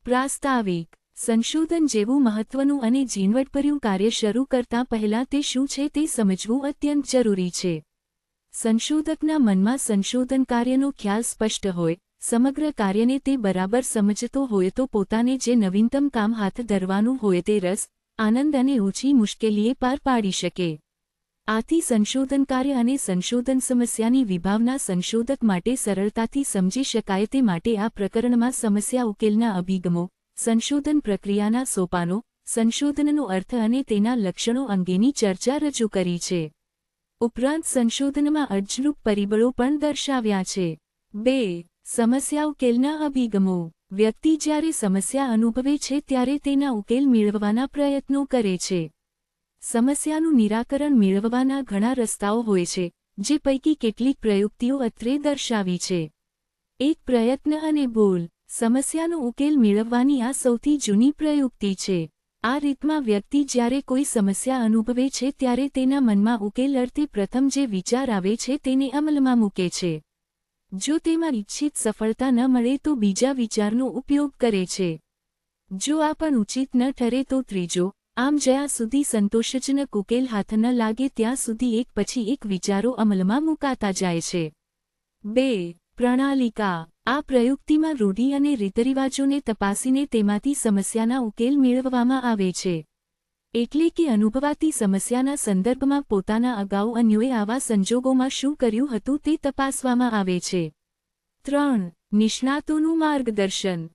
પ્રાસ્તાવિક સંશોધન જેવું મહત્વનું અને ઝીણવટભર્યું કાર્ય શરૂ કરતાં પહેલાં તે શું છે તે સમજવું અત્યંત જરૂરી છે. સંશોધકના મનમાં સંશોધન કાર્યનો ખ્યાલ સ્પષ્ટ હોય, સમગ્ર કાર્યને તે બરાબર સમજતો હોય તો પોતાને જે નવીનતમ કામ હાથ ધરવાનું હોય તે રસ, આનંદ અને ઓછી મુશ્કેલીએ પાર પાડી શકે. આથી સંશોધન કાર્ય અને સંશોધન સમસ્યાની વિભાવના સંશોધક માટે સરળતાથી સમજી શકાય તે માટે આ પ્રકરણમાં સમસ્યા ઉકેલના અભિગમો, સંશોધન પ્રક્રિયાના સોપાનો, સંશોધનનો અર્થ અને તેના લક્ષણો અંગેની ચર્ચા રજૂ કરી છે. ઉપરાંત સંશોધનમાં અર્થરૂપ પરિબળો પણ દર્શાવ્યા છે. 2. સમસ્યા ઉકેલના અભિગમો. વ્યક્તિ જ્યારે સમસ્યા અનુભવે છે ત્યારે તેના ઉકેલ મેળવવાના પ્રયત્નો કરે છે. સમસ્યાનું નિરાકરણ મેળવવાના ઘણા રસ્તાઓ હોય છે, જે પૈકી કેટલીક પ્રયુક્તિઓ અત્રે દર્શાવી છે. 1. પ્રયત્ન અને ભૂલ. સમસ્યાનો ઉકેલ મેળવવાની આ સૌથી જૂની પ્રયુક્તિ છે. આ રીતમાં વ્યક્તિ જ્યારે કોઈ સમસ્યા અનુભવે છે ત્યારે તેના મનમાં ઉકેલ અર્થે પ્રથમ જે વિચાર આવે છે તેને અમલમાં મૂકે છે. જો તેમાં ઇચ્છિત સફળતા ન મળે તો બીજા વિચારનો ઉપયોગ કરે છે. જો આ પણ ઉચિત ન ઠરે તો ત્રીજો. આમ જ્યાં સુધી સંતોષજનક ઉકેલ હાથ ન લાગે ત્યાં સુધી એક પછી એક વિચારો અમલમાં મૂકાતા જાય છે. 2. પ્રણાલિકા. આ પ્રયુક્તિમાં રૂઢિ અને રીતરિવાજોને તપાસીને તેમાંથી સમસ્યાના ઉકેલ મેળવવામાં આવે છે. એટલે કે અનુભવાતી સમસ્યાના સંદર્ભમાં પોતાના અગાઉ અન્યોએ આવા સંજોગોમાં શું કર્યું હતું તે તપાસવામાં આવે છે. 3. નિષ્ણાતોનું માર્ગદર્શન.